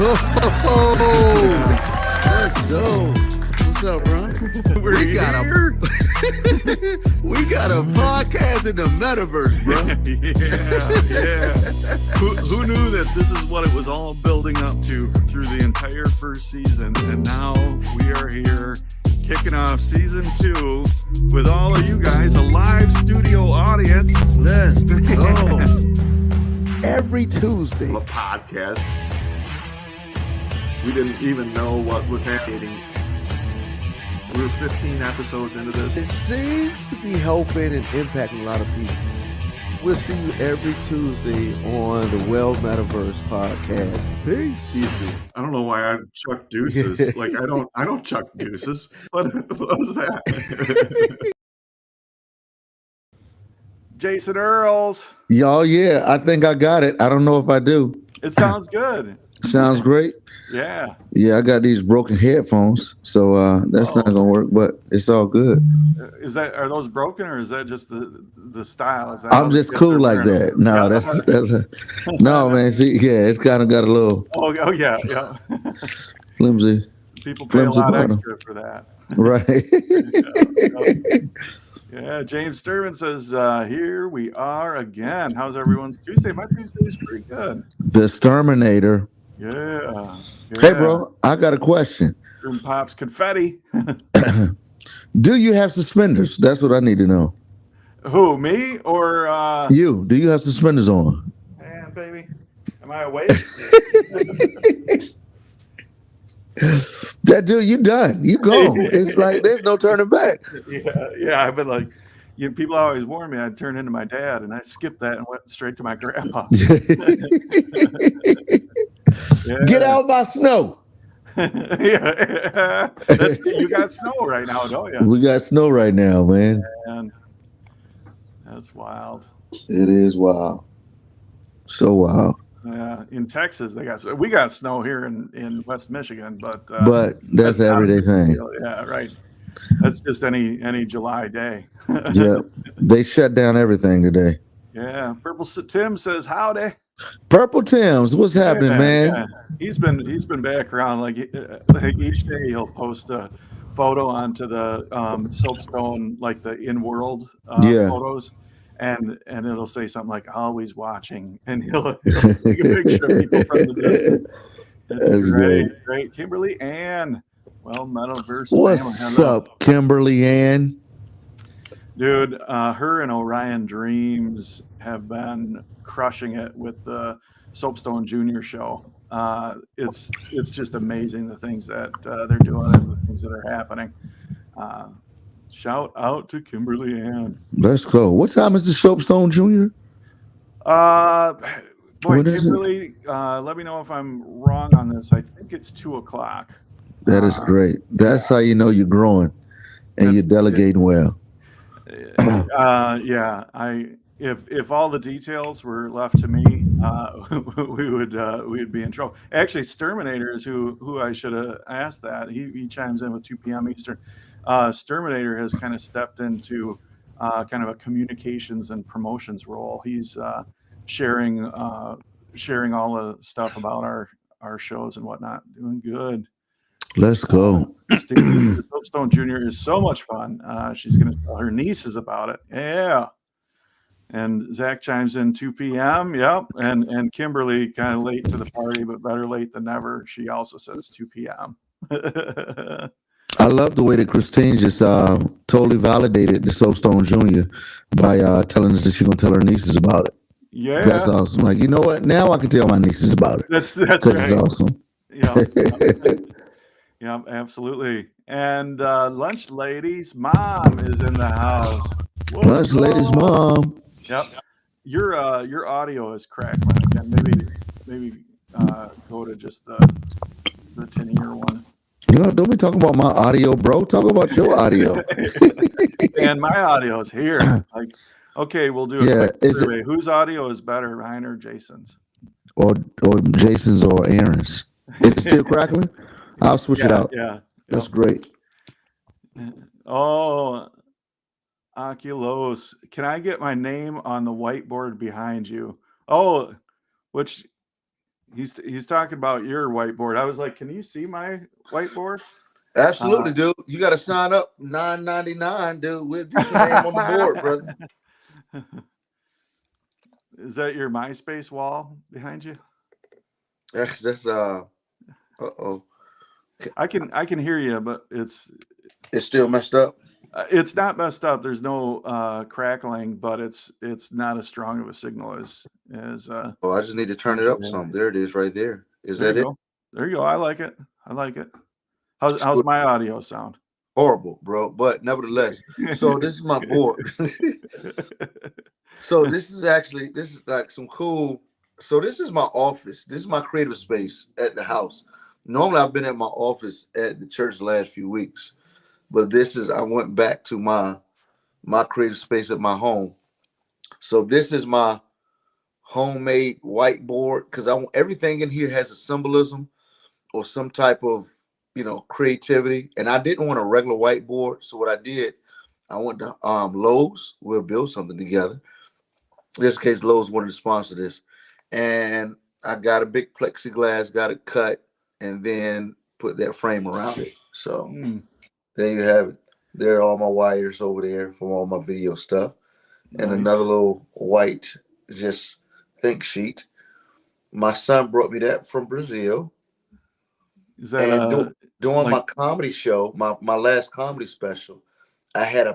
Let's go. What's up, bro? We got a podcast in the metaverse, bro. Yeah. Who knew that this is what it was all building up to through the entire first season? And now we are here kicking off season 2 with all of you guys, a live studio audience. Let's go. Every Tuesday. A podcast. We didn't even know what was happening. We were 15 episodes into this. It seems to be helping and impacting a lot of people. We'll see you every Tuesday on the Well Metaverse podcast. Peace. Easy. I don't know why I chuck deuces. Like I don't chuck deuces. What was that? Jason Earls. Y'all, yeah, I think I got it. I don't know if I do. It sounds good. Sounds great. Yeah. Yeah, I got these broken headphones, so that's not gonna work, but it's all good. Are those broken, or is that just the style? Is that I'm just cool like that. No, yeah. No, man. See, yeah, it's kind of got a little Oh yeah. flimsy. People pay a lot bottom. extra for that. Right. Yeah, James Sturman says, here we are again. How's everyone's Tuesday? My Tuesday is pretty good. The Exterminator. Yeah. Hey, bro, I got a question. Room pops confetti. Do you have suspenders? That's what I need to know. Who, me or you? Do you have suspenders on? Man, baby, am I awake? That dude, you done. You gone. It's like there's no turning back. Yeah. I've been like, people always warn me I'd turn into my dad, and I skipped that and went straight to my grandpa. Yeah. Get out my snow. Yeah. You got snow right now, don't you? We got snow right now, man. That's wild. It is wild. So wild. Yeah, in Texas we got snow here in West Michigan, but that's everyday thing. Yeah, right. That's just any July day. Yeah, they shut down everything today. Yeah, Purple Tim says howdy. Purple Tim's, what's happening, man? Yeah. He's been back around like each day he'll post a photo onto the soapstone, like the in-world photos. And it'll say something like "always watching," and he'll take a picture of people from the distance. That's great. Kimberly Ann, well, Metaverse. What's up, Kimberly Ann? Dude, her and Orion Dreams have been crushing it with the Soapstone Junior show. It's just amazing the things that they're doing and the things that are happening. Shout out to Kimberly Ann. Let's go. What time is the Soapstone Junior? Kimberly, let me know if I'm wrong on this. I think it's 2:00. That is great. That's how you know you're growing and you're delegating well. Yeah. If all the details were left to me, we'd be in trouble. Actually, Sturminator is who I should have asked that. He chimes in with 2 p.m. Eastern. Sturminator has kind of stepped into kind of a communications and promotions role. He's sharing all the stuff about our shows and whatnot. Doing good. Let's go. Soapstone Junior is so much fun. She's going to tell her nieces about it. Yeah. And Zach chimes in 2 p.m. Yep. And Kimberly kind of late to the party, but better late than never. She also says 2 p.m. I love the way that Christine just totally validated the Soapstone Junior by telling us that she's going to tell her nieces about it. Yeah. That's awesome. Like, you know what? Now I can tell my nieces about it. That's right. It's awesome. Yeah, absolutely. And Lunch Lady's mom is in the house. Whoa. Lunch Lady's mom. Yep. Your audio is crackling again. Maybe go to just the tinnier one. You know, don't be talking about my audio, bro. Talk about your audio. And my audio is here. Like, okay, we'll do a quick survey. Whose audio is better, Ryan or Jason's? Or Jason's or Aaron's. Is it still crackling? I'll switch it out. Yeah. That's great. Oh, Oculos. Can I get my name on the whiteboard behind you? Oh, which He's talking about your whiteboard. I was like, can you see my whiteboard? Absolutely, dude. You got to sign up $9.99, dude. We'll get your name on the board, brother. Is that your MySpace wall behind you? That's uh-oh. I can hear you, but it's still messed up. It's not messed up. There's no crackling, but it's not as strong of a signal as. I just need to turn it up some. There it is, right there. Is that it? There you go. I like it. How's my audio sound? Horrible, bro. But nevertheless, so this is my board. So this is like some cool. So this is my office. This is my creative space at the house. Normally I've been at my office at the church the last few weeks, but I went back to my creative space at my home. So this is my homemade whiteboard because everything in here has a symbolism or some type of creativity, and I didn't want a regular whiteboard. So what I did, I went to Lowe's. We'll build something together. In this case, Lowe's wanted to sponsor this, and I got a big plexiglass, got it cut, and then put that frame around it. So there you have it. There are all my wires over there from all my video stuff. Nice. And another little white just think sheet. My son brought me that from Brazil. Is that doing my comedy show, my last comedy special, I had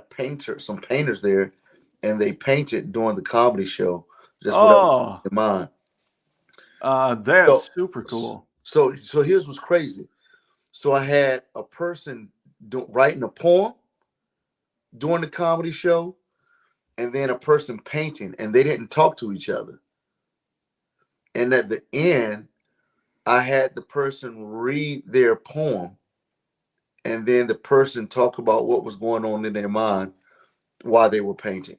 some painters there, and they painted during the comedy show. Just whatever in mind. That's super cool. So here's what's crazy. So I had a person writing a poem during the comedy show, and then a person painting, and they didn't talk to each other. And at the end, I had the person read their poem, and then the person talk about what was going on in their mind while they were painting.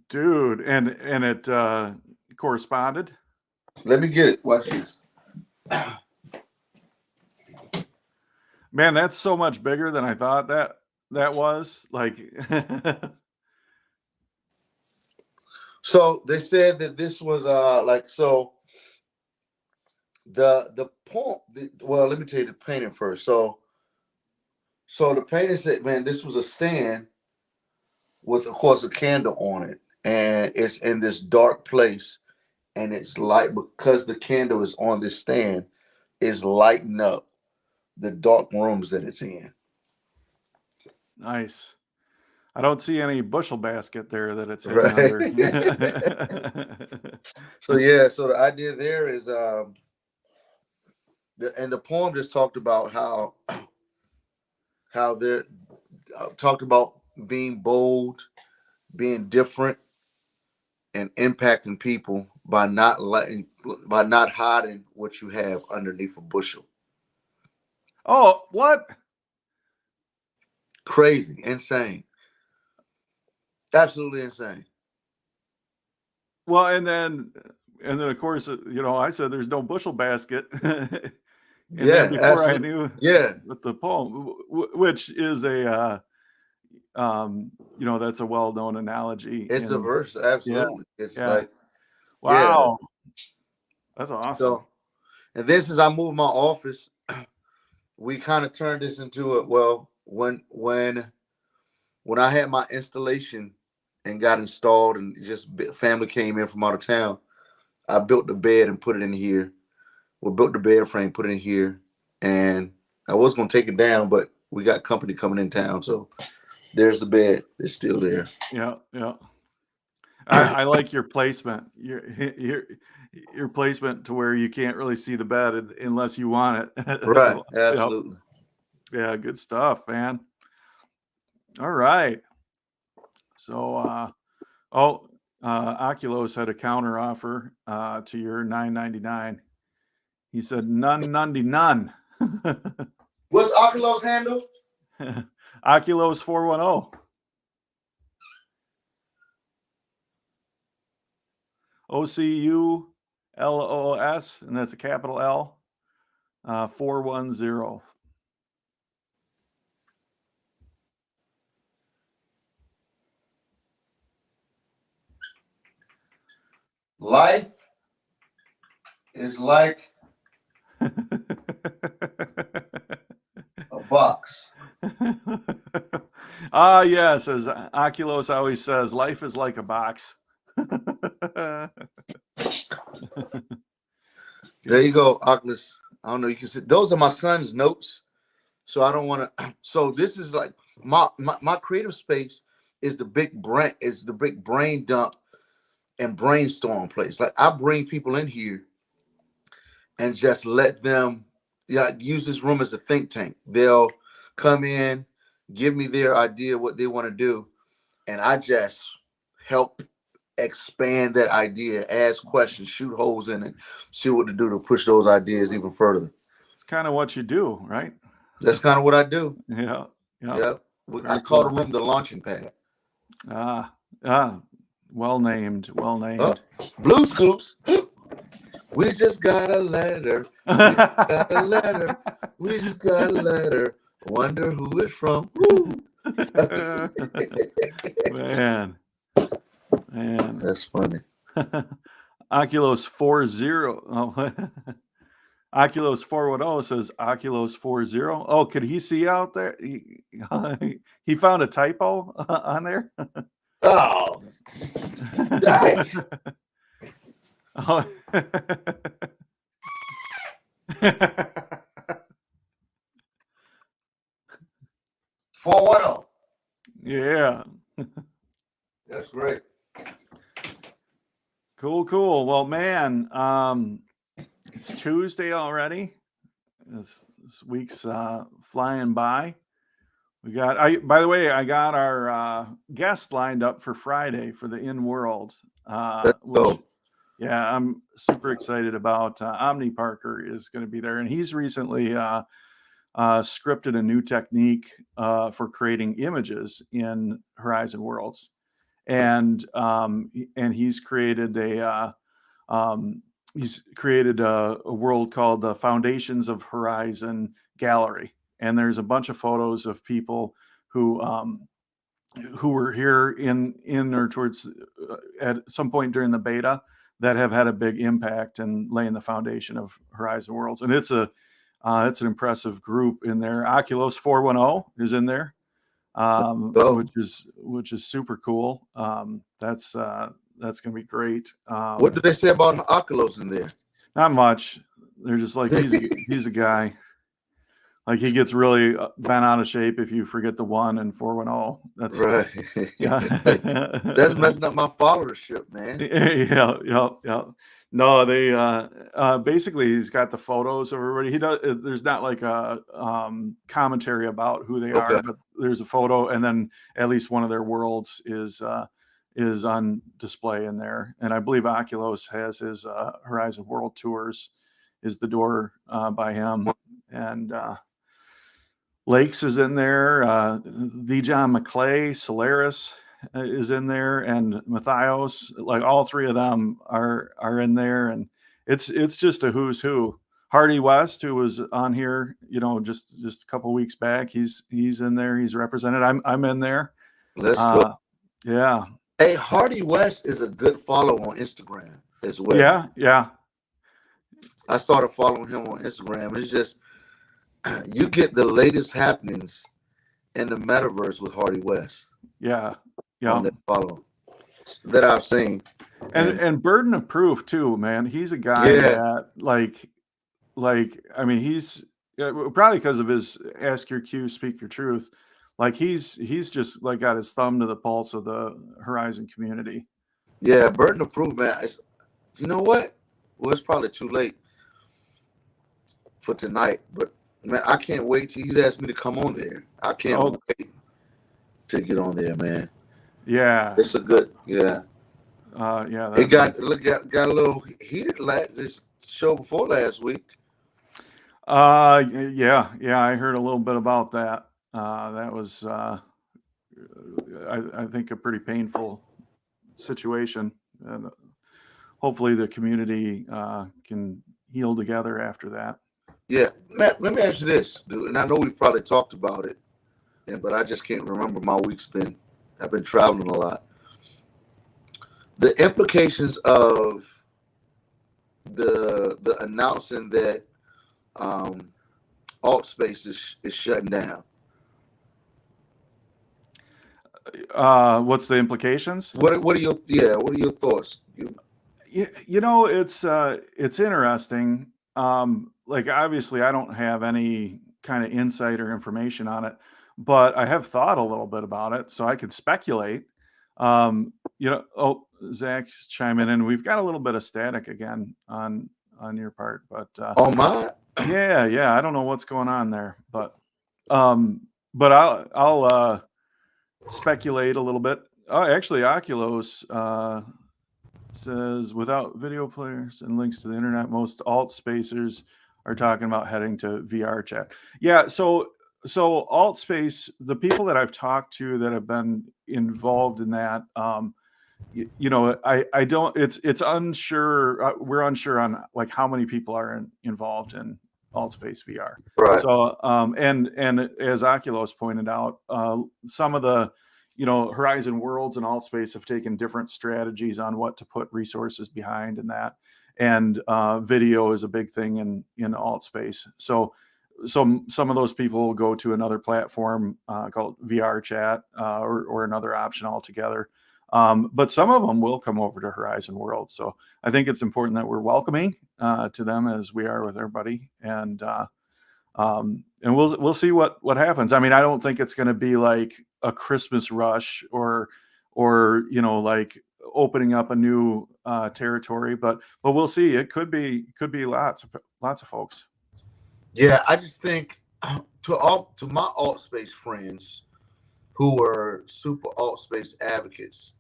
Dude, and it corresponded? Let me get it. Watch this. Man, that's so much bigger than I thought that was. Like So they said that this was the poem. Well, let me tell you the painting first. So the painter said, man, this was a stand with, of course, a candle on it, and it's in this dark place, and it's light because the candle is on this stand, is lighting up the dark rooms that it's in. Nice. I don't see any bushel basket there that it's hidden under. So the idea there is and the poem just talked about how they're talked about being bold, being different, and impacting people by not hiding what you have underneath a bushel. Oh, what? Crazy, insane. Absolutely insane. Well, and then of course, I said there's no bushel basket. Before absolutely. I knew with the poem, which is a that's a well-known analogy. It's a verse, absolutely. It's like wow. That's awesome. So, and this is I moved my office. We kind of turned this into when I had my installation and got installed, and just family came in from out of town, I built the bed and put it in here. We built the bed frame, put it in here, and I was gonna take it down, but we got company coming in town, so there's the bed. It's still there. Yeah. I like your placement. Your placement to where you can't really see the bed unless you want it. Right. Absolutely. Yeah. Good stuff, man. All right. So, Oculos had a counter offer to your $9.99. He said none. What's Oculos handle? Oculos 410. OCULOS, and that's a capital L. 410. Life is like a box. Yes, as Oculus always says, life is like a box. There you go, Oculus. I don't know. You can see those are my son's notes. So I don't want to. So this is like my creative space is the big brain dump and brainstorm place. Like I bring people in here and just let them use this room as a think tank. They'll come in, give me their idea what they want to do, and I just help expand that idea, ask questions, shoot holes in it, see what to do to push those ideas even further. It's kind of what you do, right? That's kind of what I do. Yeah. Yeah. I call the room the launching pad. Well named. Well named. Blue Scoops. We just got a letter. We got a letter. We just got a letter. Wonder who it's from. Man. That's funny. Oculus 40. Oh. Oculus 410 says Oculus 40. Oh, could he see out there? He found a typo on there. Oh, dang. Oh. 410. Yeah. That's great. Cool. Well, man, it's Tuesday already. This week's flying by. By the way, I got our guest lined up for Friday for the In World. Yeah, I'm super excited about. Omni Parker is going to be there, and he's recently scripted a new technique for creating images in Horizon Worlds, and he's created a world called the Foundations of Horizon Gallery, and there's a bunch of photos of people who were here in or towards at some point during the beta that have had a big impact in laying the foundation of Horizon Worlds, and it's an impressive group in there. Oculus 410 is in there, which is super cool. That's going to be great. What do they say about Oculus in there? Not much. They're just like he's a guy. Like he gets really bent out of shape if you forget the 1 and 410. That's right. Yeah. That's messing up my followership, man. Yeah. No, they basically he's got the photos of everybody. He does. There's not like a commentary about who they are, but there's a photo, and then at least one of their worlds is on display in there. And I believe Oculus has his Horizon World Tours is the door by him, and Lakes is in there. The John McClay, Solaris is in there, and Matthios. Like all three of them are in there, and it's just a who's who. Hardy West, who was on here, just a couple weeks back, he's in there. He's represented. I'm in there. Let's go. Yeah. Hey, Hardy West is a good follow on Instagram as well. Yeah. I started following him on Instagram. It's just you get the latest happenings in the metaverse with Hardy West. Yeah. On that follow that I've seen. And burden of proof too, man. He's a guy that like I mean, he's probably because of his ask your Q, speak your truth. Like he's just like got his thumb to the pulse of the Horizon community. Yeah, burden of proof, man. You know what? Well, it's probably too late for tonight, but man, I can't wait till he's asked me to come on there. I can't wait to get on there, man. Yeah, it's a good yeah. It got a little heated this show before last week. Yeah. I heard a little bit about that. That was I think a pretty painful situation, and hopefully the community can heal together after that. Yeah, Matt, let me ask you this, dude, and I know we've probably talked about it, but I just can't remember. My week's I've been traveling a lot. The implications of the announcing that alt space is shutting down. What's the implications? What are your thoughts? You know, it's interesting. Like obviously I don't have any kind of insight or information on it, but I have thought a little bit about it, so I could speculate. You know, oh, Zach's chiming in. We've got a little bit of static again on your part, but On mine? yeah, I don't know what's going on there, but I'll speculate a little bit. Oh, actually, Oculus says without video players and links to the internet, most alt spacers are talking about heading to VR chat. Yeah, so alt space, the people that I've talked to that have been involved in that, you know, I don't. It's unsure. We're unsure on like how many people are involved in alt space VR. Right. So and as Oculus pointed out, some of the Horizon Worlds and Altspace have taken different strategies on what to put resources behind in that. And video is a big thing in Altspace. So some of those people will go to another platform called VR Chat or another option altogether. But some of them will come over to Horizon World. So I think it's important that we're welcoming to them as we are with everybody. And we'll see what happens. I mean, I don't think it's going to be like a Christmas rush or like opening up a new territory, but we'll see. It could be lots of folks. Yeah, I just think to my alt space friends who were super alt space advocates,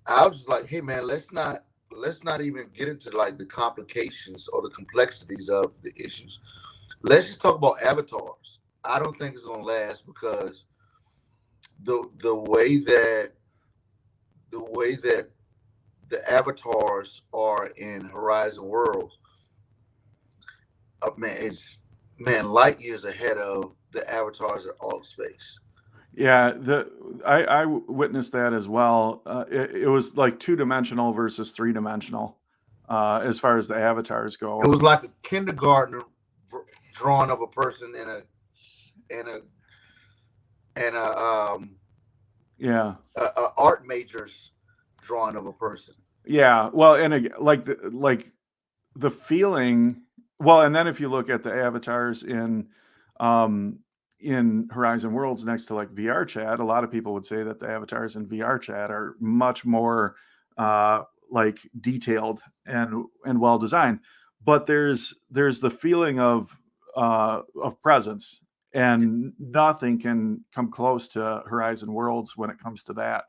I was just like, hey man, let's not even get into like the complications or the complexities of the issues. Let's just talk about avatars. I don't think it's gonna last because the way that the avatars are in Horizon World, it's light years ahead of the avatars at alt space. Yeah, I witnessed that as well. It was like 2-dimensional versus 3-dimensional as far as the avatars go. It was like a kindergartner drawing of a person in a art major's drawing of a person. Yeah, well, and like the feeling. Well, and then if you look at the avatars in Horizon Worlds next to like VR Chat, a lot of people would say that the avatars in VR Chat are much more like detailed and well designed. But there's the feeling of presence, and nothing can come close to Horizon Worlds when it comes to that.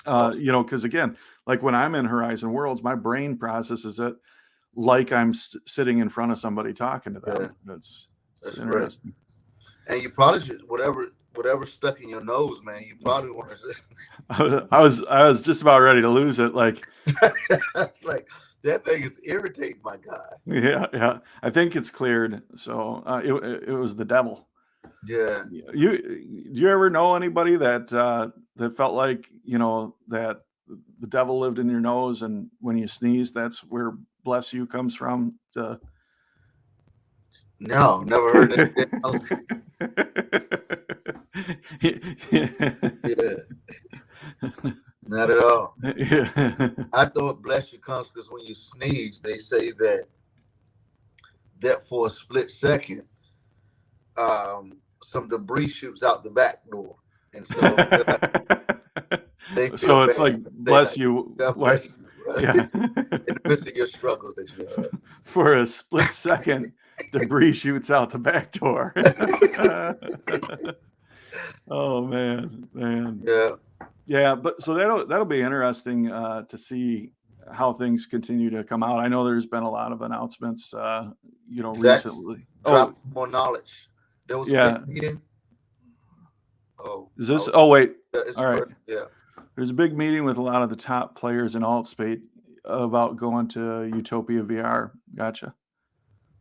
Because again, like when I'm in Horizon Worlds, my brain processes it like I'm sitting in front of somebody talking to them. Yeah. That's interesting. Great. And you probably should whatever stuck in your nose, man. You probably want to. I was just about ready to lose it. Like, like that thing is irritating, my guy. Yeah. I think it's cleared. So it was the devil. Yeah. Do you ever know anybody that felt like that the devil lived in your nose, and when you sneeze, that's where bless you comes from? No, never heard that. Yeah. Not at all. Yeah. I thought bless you comes because when you sneeze, they say that for a split second, some debris shoots out the back door, and so so it's like bless you. God bless you, yeah. In the midst of your struggles that you have. For a split second, debris shoots out the back door. Oh man. Yeah, but so that'll be interesting to see how things continue to come out. I know there's been a lot of announcements, recently. Drop more knowledge. There was a big meeting. Is this? Oh wait. All right. Yeah. There's a big meeting with a lot of the top players in Altspace about going to Utopia VR. Gotcha.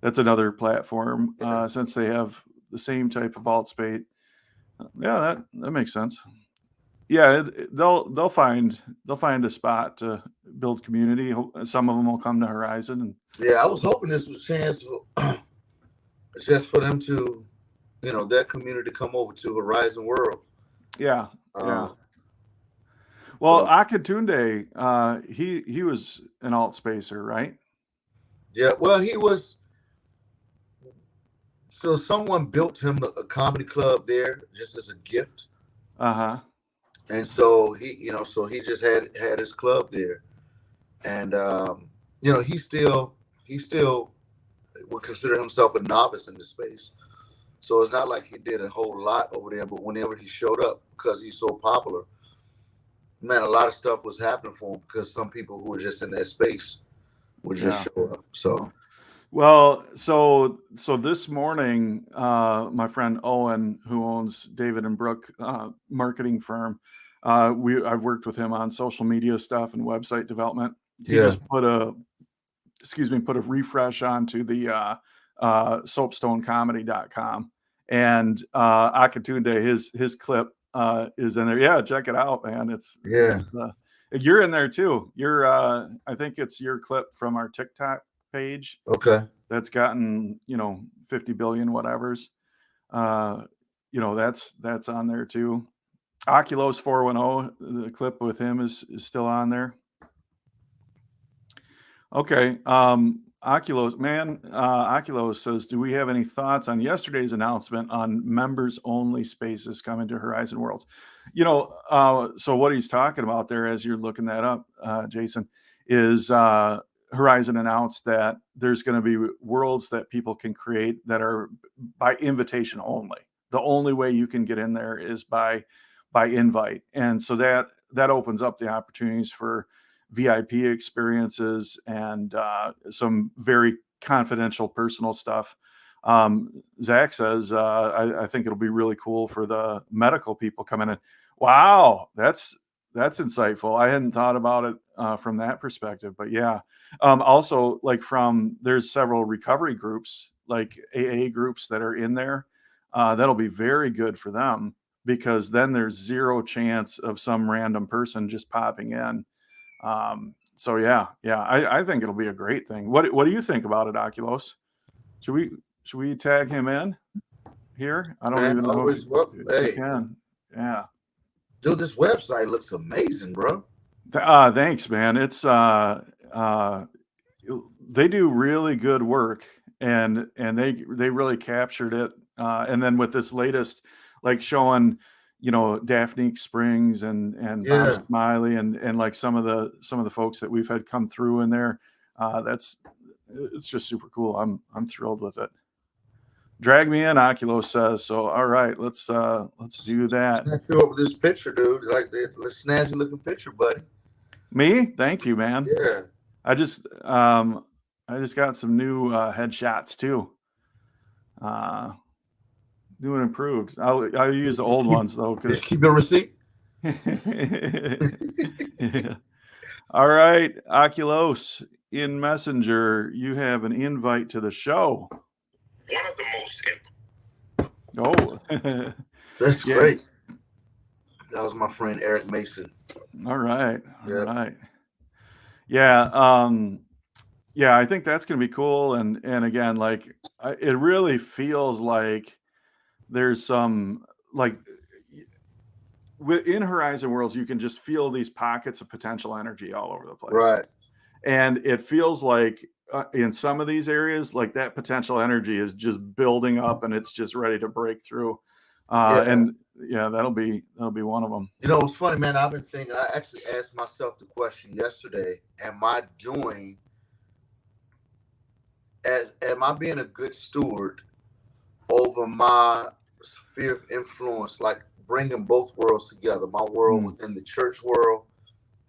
That's another platform since they have the same type of Altspace. Yeah, that makes sense. Yeah, they'll find a spot to build community. Some of them will come to Horizon, and Yeah, I was hoping this was a chance just for them to, that community come over to Horizon World. yeah, yeah. Uh, Well, but Akatunde, he was an alt spacer, right? yeah, well, he was. So someone built him a comedy club there just as a gift, Uh-huh. and so he just had his club there, and he still would consider himself a novice in the space. So it's not like he did a whole lot over there, but whenever he showed up, because he's so popular, man, a lot of stuff was happening for him because some people who were just in that space would just Yeah. show up. So Well, so this morning, my friend Owen, who owns David and Brooke marketing firm, I've worked with him on social media stuff and website development. He yeah, just put a refresh onto the soapstonecomedy.com, and Akatunde, his clip is in there. Yeah, check it out, man. yeah, You're in there too. You're I think it's your clip from our TikTok page okay, that's gotten 50 billion whatevers. That's on there too. Oculos 410, the clip with him is still on there. Okay. Oculos, man, Oculos says, do we have any thoughts on yesterday's announcement on members only spaces coming to Horizon Worlds? So what he's talking about there, as you're looking that up, Jason, is Horizon announced that there's going to be worlds that people can create that are by invitation only. The only way you can get in there is by invite. And so that opens up the opportunities for VIP experiences and some very confidential personal stuff. Zach says, I think it'll be really cool for the medical people coming in. Wow, that's insightful. I hadn't thought about it from that perspective, but yeah. Also, like there's several recovery groups, like AA groups that are in there. That'll be very good for them because then there's zero chance of some random person just popping in. So yeah, I think it'll be a great thing. What do you think about it, Oculos? Should we tag him in here? I don't man, even know if always well. you Hey, can. Yeah. dude, this website looks amazing, bro. Thanks, man. It's they do really good work, and they really captured it. And then with this latest, like showing, Daphne Springs and Bob Yeah, Smiley and like some of the folks that we've had come through in there, it's just super cool. I'm thrilled with it. Drag me in, Oculos says. So all right, let's do that. snatch you up with this picture, dude. Like this snazzy looking picture, buddy. Me? Thank you, man. Yeah. I just got some new headshots too. New and improved. I'll use the old ones though, Did you because keep your receipt? yeah. All right, Oculos in Messenger, you have an invite to the show. One of the most Oh, That's yeah. great. That was my friend Eric Mason. All right, all Yeah. right. Yeah, yeah. I think that's gonna be cool, and again, like it really feels like there's some like in Horizon Worlds, you can just feel these pockets of potential energy all over the place. Right. And it feels like in some of these areas, like that potential energy is just building up and it's just ready to break through. Yeah. And yeah, that'll be one of them. It's funny, man. I've been thinking, I actually asked myself the question yesterday, am I being a good steward over my sphere of influence, like bringing both worlds together, my world within the church world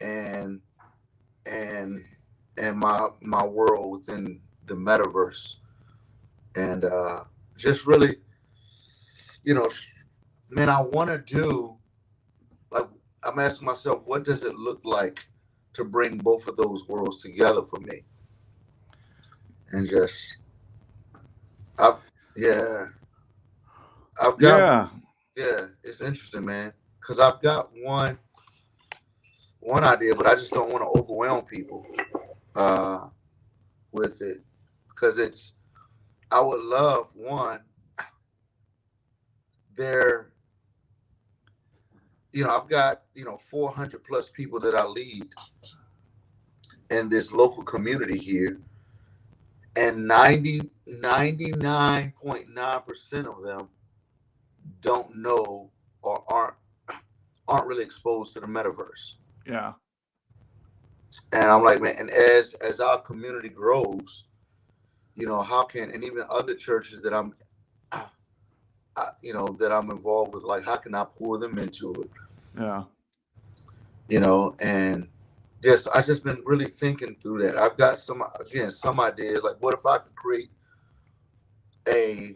and my world within the metaverse, and just really, man, I want to do, like, I'm asking myself, what does it look like to bring both of those worlds together for me? And just, I've got, yeah, it's interesting, man. because I've got one idea, but I just don't want to overwhelm people with it, because I would love one there. I've got 400 plus people that I lead in this local community here, and 99.9% of them don't know or aren't really exposed to the metaverse. Yeah. And I'm like, man, and as our community grows, how can, and even other churches that I'm that I'm involved with, like, how can I pull them into it? Yeah. And yes, I've just been really thinking through that. I've got some ideas, like, what if I could create a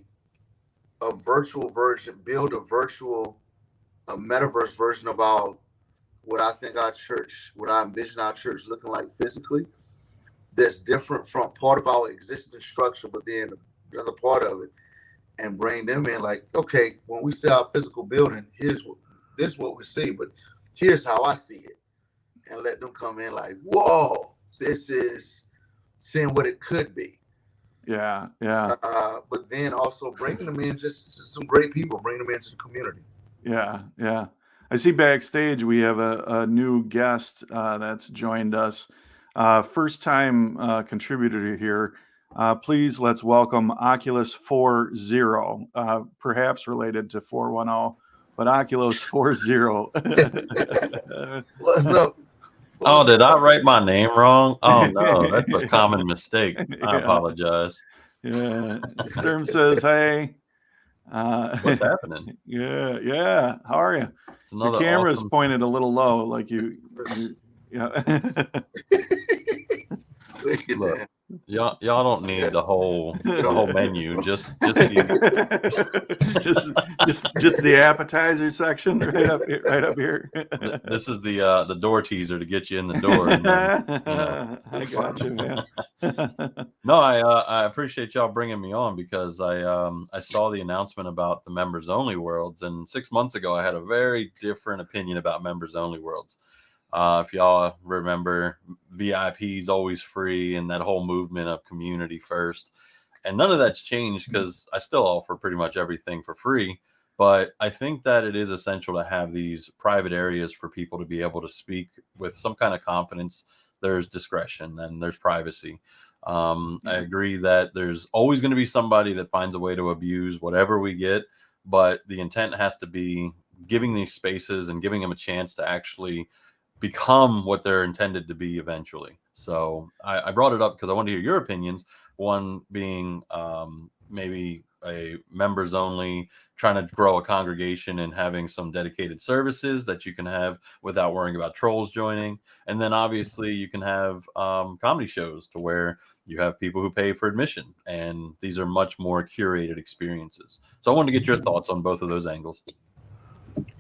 virtual version, build a metaverse version of what I envision our church looking like physically, that's different from part of our existing structure, but then the other part of it, and bring them in, like, okay, when we see our physical building, this is what we see, but here's how I see it. And let them come in like, whoa, this is seeing what it could be. Yeah. Yeah. But then also bringing them in, just some great people, bringing them into the community. Yeah. Yeah. I see backstage we have a new guest that's joined us. First time contributor here. Please let's welcome Oculus 40, perhaps related to 410, but Oculus 40. What's up? Oh, did I write my name wrong? Oh no, that's a common mistake. I apologize. Yeah. Sturm says, hey. What's happening? Yeah. How are you? It's another the camera's awesome... pointed a little low, like you yeah. Look, y'all don't need the whole menu. Just the appetizer section right up here. This is the door teaser to get you in the door. And then, I got you, man. No, I appreciate y'all bringing me on, because I saw the announcement about the members only worlds, and 6 months ago I had a very different opinion about members only worlds. If y'all remember, VIP's always free and that whole movement of community first. And none of that's changed, because I still offer pretty much everything for free. But I think that it is essential to have these private areas for people to be able to speak with some kind of confidence. There's discretion and there's privacy. I agree that there's always going to be somebody that finds a way to abuse whatever we get. But the intent has to be giving these spaces and giving them a chance to actually become what they're intended to be eventually. So I brought it up because I wanted to hear your opinions. One being maybe a members only, trying to grow a congregation and having some dedicated services that you can have without worrying about trolls joining. And then obviously you can have comedy shows to where you have people who pay for admission, and these are much more curated experiences. So I wanted to get your thoughts on both of those angles.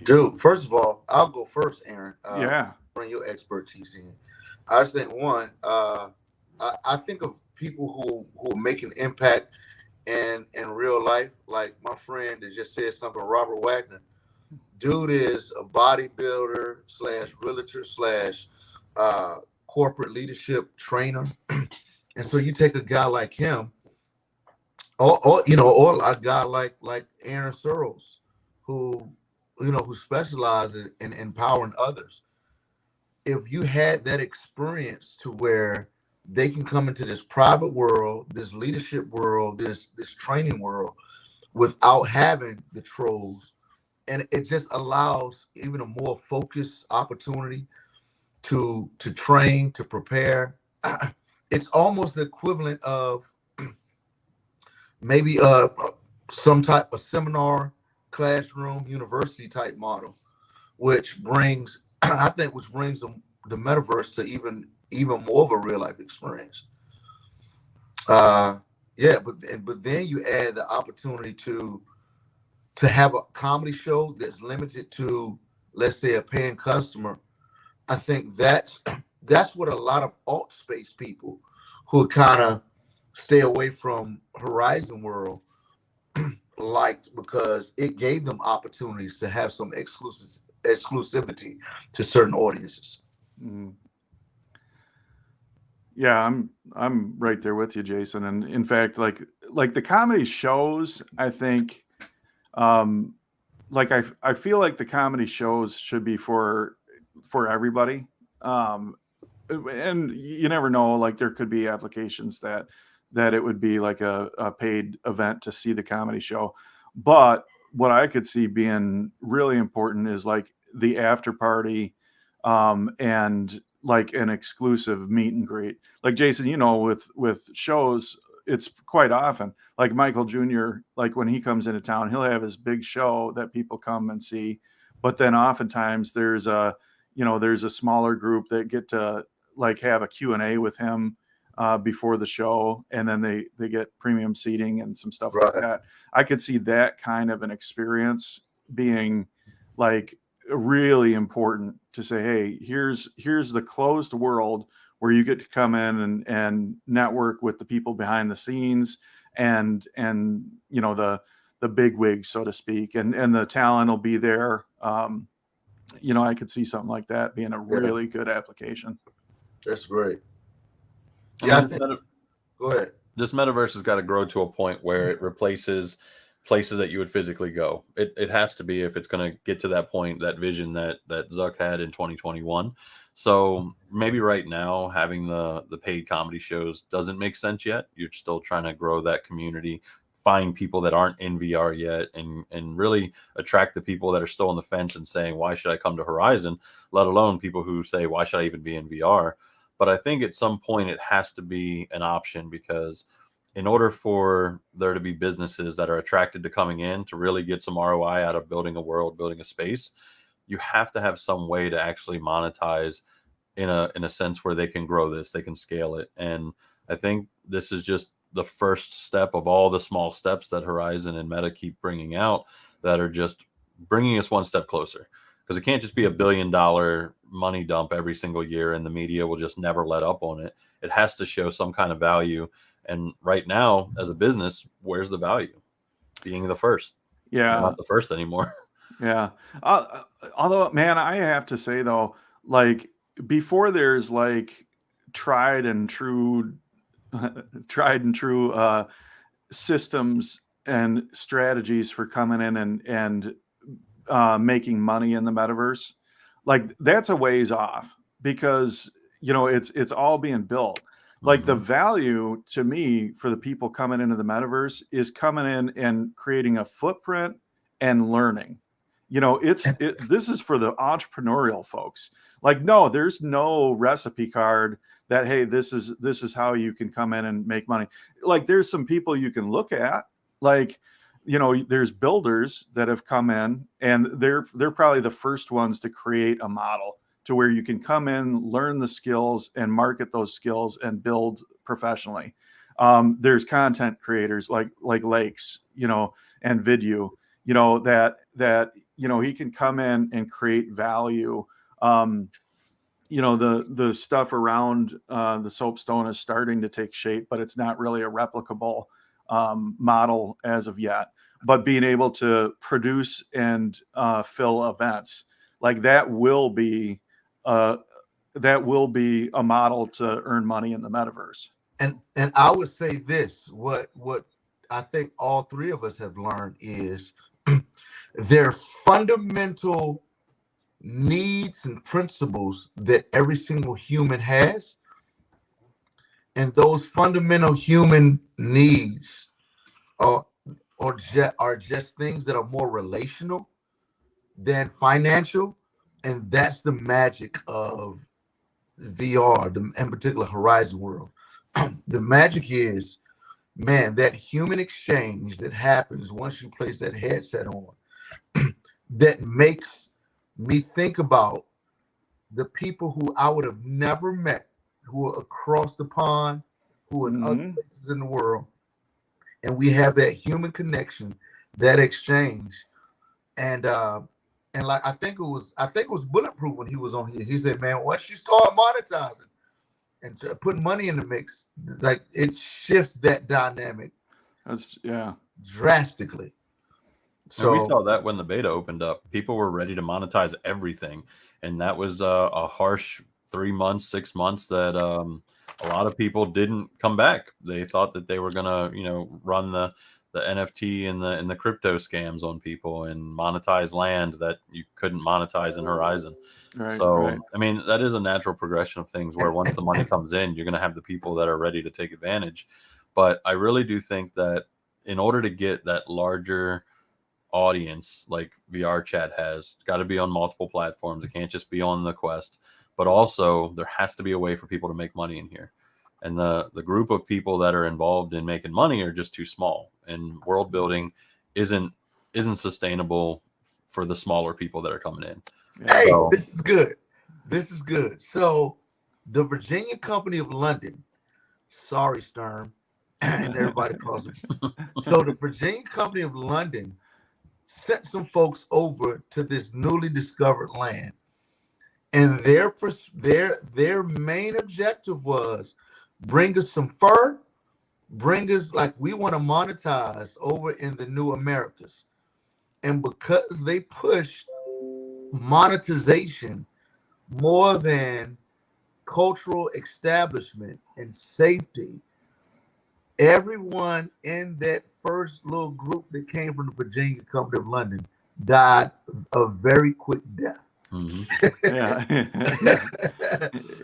Dude, first of all, I'll go first, Aaron. Bring your expertise in. I just think, one, I think of people who are making impact in real life, like my friend that just said something, Robert Wagner. Dude is a bodybuilder / realtor / corporate leadership trainer. And so you take a guy like him, or a guy like Aaron Sorrels, who specializes in empowering others. If you had that experience to where they can come into this private world, this leadership world, this training world, without having the trolls, and it just allows even a more focused opportunity to train, to prepare. It's almost the equivalent of maybe some type of seminar, classroom, university type model, which brings the metaverse to even more of a real life experience. But then you add the opportunity to have a comedy show that's limited to, let's say, a paying customer. I think that's what a lot of alt space people who kind of stay away from Horizon World liked, because it gave them opportunities to have some exclusivity to certain audiences. Mm. Yeah, I'm right there with you, Jason. And in fact, like the comedy shows, I think, like I feel like the comedy shows should be for everybody. And you never know, like there could be applications that it would be like a paid event to see the comedy show. But what I could see being really important is like the after party, and like an exclusive meet and greet. Like Jason, with shows, it's quite often like Michael Jr., like when he comes into town, he'll have his big show that people come and see. But then oftentimes there's a smaller group that get to like have a Q&A with him before the show, and then they get premium seating and some stuff like Right. that. I could see that kind of an experience being like really important to say, hey, here's the closed world where you get to come in and network with the people behind the scenes, and the big wigs, so to speak, and the talent will be there. I could see something like that being a really good application. That's great. I Yeah, mean, go ahead. this metaverse has got to grow to a point where it replaces places that you would physically go. It has to be, if it's going to get to that point, that vision that Zuck had in 2021. So maybe right now having the paid comedy shows doesn't make sense yet. You're still trying to grow that community, find people that aren't in VR yet, and really attract the people that are still on the fence and saying, why should I come to Horizon? Let alone people who say, why should I even be in VR? But I think at some point it has to be an option, because in order for there to be businesses that are attracted to coming in to really get some ROI out of building a world, building a space, you have to have some way to actually monetize in a sense where they can grow this, they can scale it. And I think this is just the first step of all the small steps that Horizon and Meta keep bringing out that are just bringing us one step closer. Because it can't just be $1 billion money dump every single year and the media will just never let up on it. It has to show some kind of value. And right now, as a business, where's the value? Being the first. Yeah. We're not the first anymore. Yeah. Although, man, I have to say though, like before there's like tried and true systems and strategies for coming in and making money in the metaverse, like that's a ways off, because it's all being built. Like the value to me for the people coming into the metaverse is coming in and creating a footprint and learning. This is for the entrepreneurial folks. Like, no, there's no recipe card that, hey, this is how you can come in and make money. Like, there's some people you can look at, like, there's builders that have come in, and they're probably the first ones to create a model to where you can come in, learn the skills, and market those skills and build professionally. There's content creators like Lakes, and Vidyu, that he can come in and create value. The stuff around the soapstone is starting to take shape, but it's not really a replicable model as of yet. But being able to produce and fill events, like that will be a model to earn money in the metaverse. And I would say this: what I think all three of us have learned is there are fundamental needs and principles that every single human has, and those fundamental human needs are just things that are more relational than financial, and that's the magic of VR, in particular Horizon World. The magic is, man, that human exchange that happens once you place that headset on, that makes me think about the people who I would have never met, who are across the pond, who are in other places in the world, and we have that human connection, that exchange, and like I think it was Bulletproof when he was on here. He said, man, once you start monetizing and putting money in the mix, like it shifts that dynamic. That's drastically. And we So saw that when the beta opened up. People were ready to monetize everything, and that was a harsh 3 months, 6 months that a lot of people didn't come back. They thought that they were gonna, run the NFT and the crypto scams on people and monetize land that you couldn't monetize in Horizon. Right, right. So, I mean, that is a natural progression of things where once the money comes in, you're going to have the people that are ready to take advantage. But I really do think that in order to get that larger audience like VR chat has, it's got to be on multiple platforms. It can't just be on the Quest, but also there has to be a way for people to make money in here. And the group of people that are involved in making money are just too small, and world building isn't sustainable for the smaller people that are coming in. Yeah. hey, So this is good. This is good. So the Virginia Company of London, sorry, Stern, and everybody calls him. So the Virginia Company of London sent some folks over to this newly discovered land, and their main objective was bring us some fur, bring us like we want to monetize over in the new Americas. And because they pushed monetization more than cultural establishment and safety, everyone in that first little group that came from the Virginia Company of London died a very quick death. Yeah.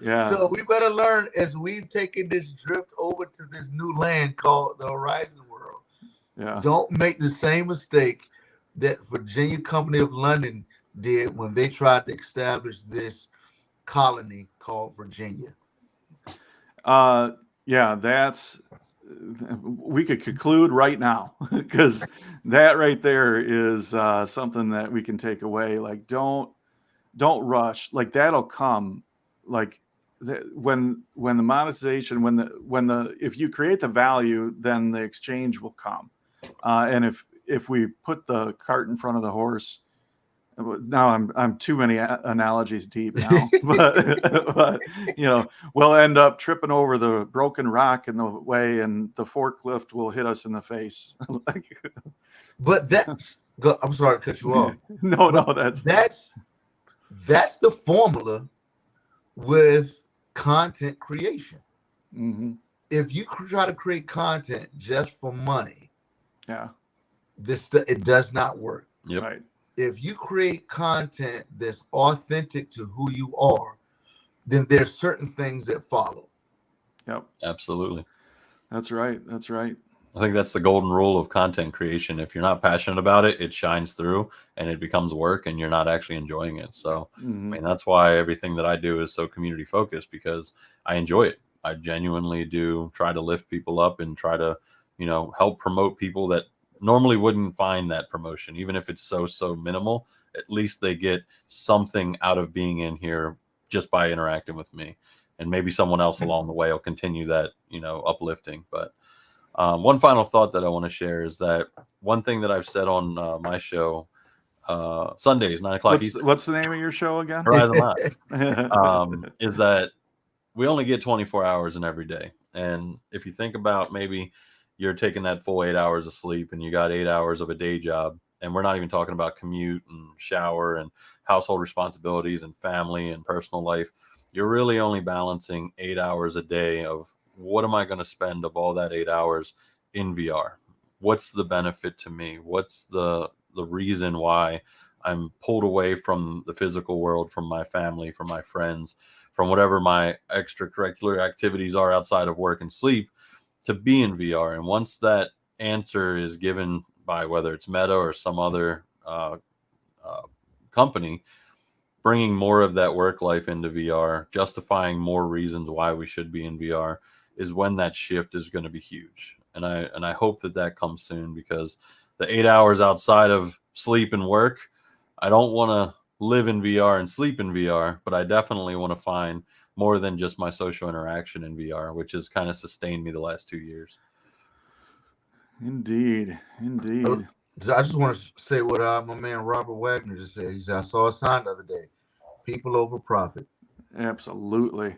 Yeah. So we better learn as we've taken this drift over to this new land called the Horizon World. Yeah. Don't make the same mistake that Virginia Company of London did when they tried to establish this colony called Virginia. Yeah, we could conclude right now because that right there is something that we can take away. Like, don't rush. Like, that'll come. Like, when the monetization, when the if you create the value, then the exchange will come. And if we put the cart in front of the horse, now I'm too many analogies deep now, but we'll end up tripping over the broken rock in the way, and the forklift will hit us in the face. But I'm sorry to cut you off. No, That's the formula with content creation. mm-hmm. If you try to create content just for money, Yeah, it does not work. Yep. Right. If you create content that's authentic to who you are, then there's certain things that follow. Yep. Absolutely. That's right. I think that's the golden rule of content creation. If you're not passionate about it, it shines through and it becomes work and you're not actually enjoying it. So, Mm-hmm. I mean, that's why everything that I do is so community focused, because I enjoy it. I genuinely do try to lift people up and try to, help promote people that normally wouldn't find that promotion. Even if it's so minimal, at least they get something out of being in here just by interacting with me. And maybe someone else along the way will continue that, uplifting. But one final thought that I want to share is that one thing that I've said on my show, Sundays, 9 o'clock Eastern, What's the name of your show again? Horizon Live, is that we only get 24 hours in every day. And if you think about maybe you're taking that full 8 hours of sleep and you got 8 hours of a day job, and we're not even talking about commute and shower and household responsibilities and family and personal life, you're really only balancing 8 hours a day of what am I going to spend of all that 8 hours in VR? What's the benefit to me? What's the reason why I'm pulled away from the physical world, from my family, from my friends, from whatever my extracurricular activities are outside of work and sleep, to be in VR? And once that answer is given by whether it's Meta or some other company, bringing more of that work life into VR, justifying more reasons why we should be in VR, is when that shift is going to be huge. And I hope that comes soon, because the 8 hours outside of sleep and work, I don't want to live in VR and sleep in VR, but I definitely want to find more than just my social interaction in VR, which has kind of sustained me the last 2 years. Indeed. I just want to say what my man Robert Wagner just said. He said, I saw a sign the other day: people over profit. Absolutely.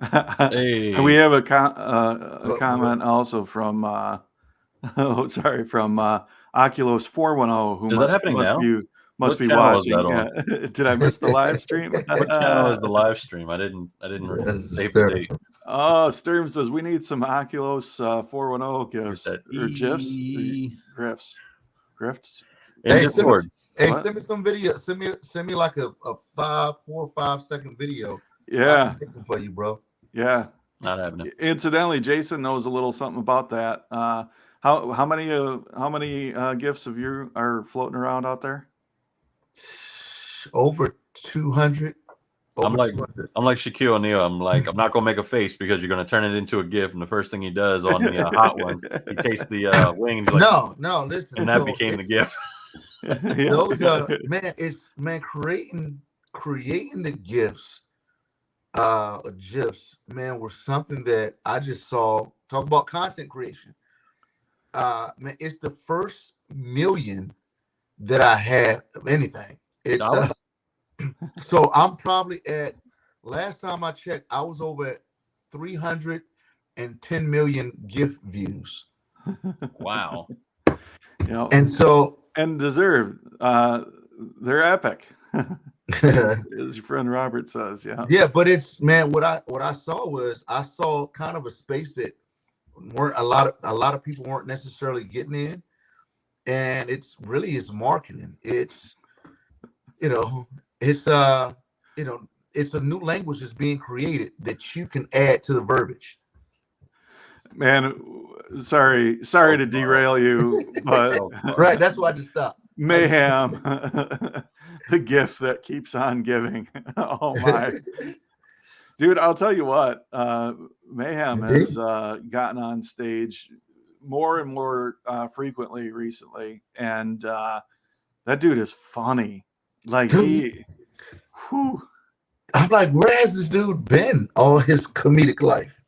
Hey. And we have a comment also from Oh, sorry, from Oculus 410, who Is that happening must now? be What be channel was watching. that on? Yeah. Did I miss the live stream? What channel is the live stream? I didn't That is save the hysterical. date. Oh, Sturm says we need some Oculus 410 Where's gifs that or GIFs, E? grifts. In Hey, Discord. What? send me some video. Send me like a 4 or 5 second video. Yeah, I'm looking for you, bro. yeah. Not happening. Incidentally, Jason knows a little something about that. How many gifts of you are floating around out there? Over 200. I'm Over like 200. Shaquille O'Neal. I'm not gonna make a face because you're gonna turn it into a GIF, and the first thing he does on the hot ones, he tastes the wing, and he's like, No, listen. and that So became the it's- GIF. Yeah. Those creating the gifts, GIFs, man, were something that I just saw. Talk about content creation. Man, it's the first million that I had of anything. It's so I'm probably at, last time I checked, I was over at 310 million GIF views. Wow. Yeah. And so And deserved. They're epic, as your friend Robert says. Yeah. yeah, but it's, man, what I saw was, I saw kind of a space that weren't a lot of people weren't necessarily getting in, and it's really is marketing. It's it's it's a new language that's being created that you can add to the verbiage. Man, sorry to derail you, but Right, that's why I just stopped. mayhem, the gift that keeps on giving. Oh my. Dude, I'll tell you what, Mayhem has gotten on stage more and more frequently recently, and that dude is funny. Like whew, I'm like, where has this dude been all his comedic life?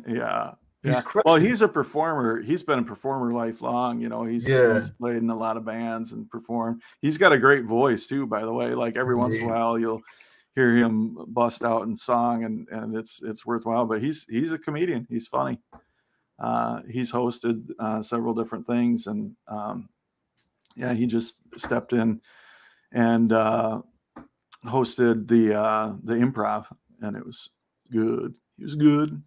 yeah. He's Yeah. crushing. Well, he's a performer. He's been a performer lifelong. You know, he's played in a lot of bands and performed. He's got a great voice too, by the way. Like every once in a while you'll hear him bust out in song, and it's worthwhile. But he's a comedian. He's funny. He's hosted several different things, and yeah, he just stepped in and hosted the improv, and it was good. He was good.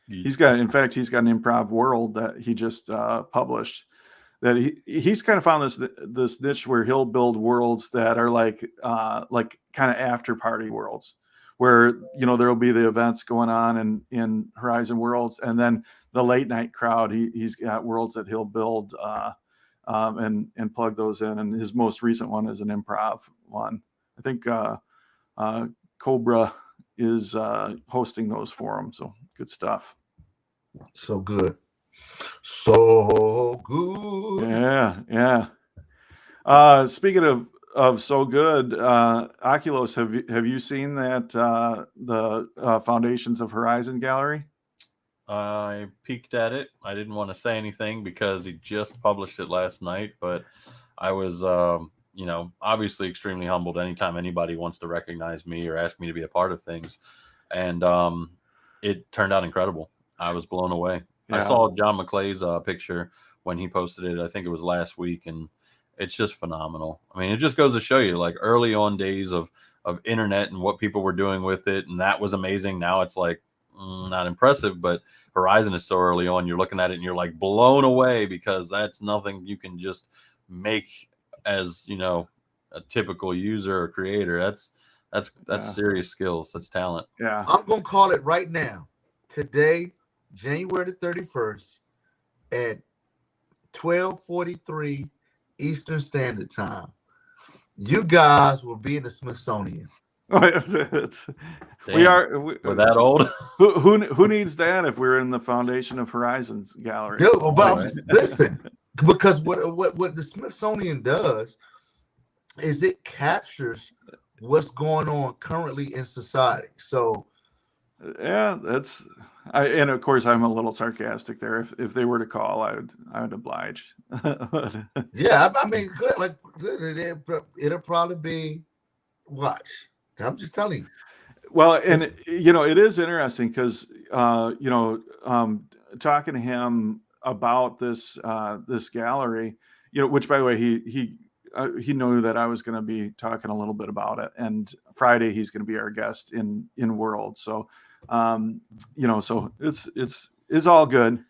He's got an improv world that he just published, that he's kind of found this niche where he'll build worlds that are like kind of after party worlds, where there'll be the events going on in Horizon Worlds, and then the late night crowd, he's got worlds that he'll build and plug those in, and his most recent one is an improv one. I think Cobra is hosting those for him, so good stuff. So good. So good. Yeah. Speaking of so good, Oculus, have you seen that the Foundations of Horizon gallery? I peeked at it. I didn't want to say anything because he just published it last night, but I was obviously extremely humbled anytime anybody wants to recognize me or ask me to be a part of things, and it turned out incredible. I was blown away. Yeah. I saw John McClay's picture when he posted it. I think it was last week, and it's just phenomenal. I mean, it just goes to show you, like, early on days of internet and what people were doing with it, and that was amazing. Now it's like not impressive, but Horizon is so early on. You're looking at it and you're like blown away, because that's nothing you can just make as a typical user or creator. That's serious skills. That's talent. Yeah, I'm gonna call it right now. Today, January the 31st at 12:43 Eastern Standard Time, you guys will be in the Smithsonian. We're that old. Who needs that if we're in the Foundation of Horizons gallery? Dude, but listen, because what the Smithsonian does is it captures what's going on currently in society. So yeah, and of course I'm a little sarcastic there. If they were to call, I would oblige. Yeah, I mean, it'll probably be, watch. I'm just telling you. Well, and it is interesting because talking to him about this this gallery, which by the way he knew that I was going to be talking a little bit about it, and Friday he's going to be our guest in World. So, so it's all good.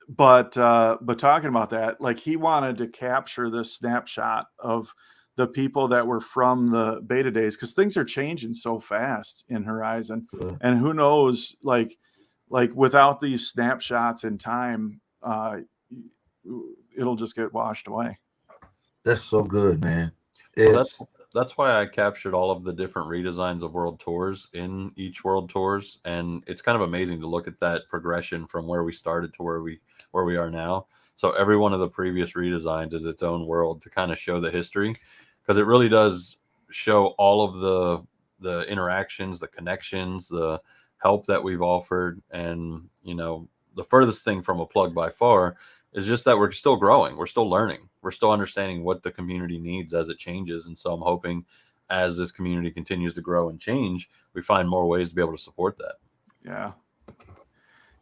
But talking about that, like he wanted to capture this snapshot of the people that were from the beta days, because things are changing so fast in Horizon, and who knows, like without these snapshots in time, it'll just get washed away. That's so good, man. Well, that's why I captured all of the different redesigns of World Tours in each World Tours, and it's kind of amazing to look at that progression from where we started to where we are now. So every one of the previous redesigns is its own world to kind of show the history, because it really does show all of the interactions, the connections, the help that we've offered. And the furthest thing from a plug by far is just that we're still growing, we're still learning, we're still understanding what the community needs as it changes. And so I'm hoping as this community continues to grow and change, we find more ways to be able to support that. Yeah,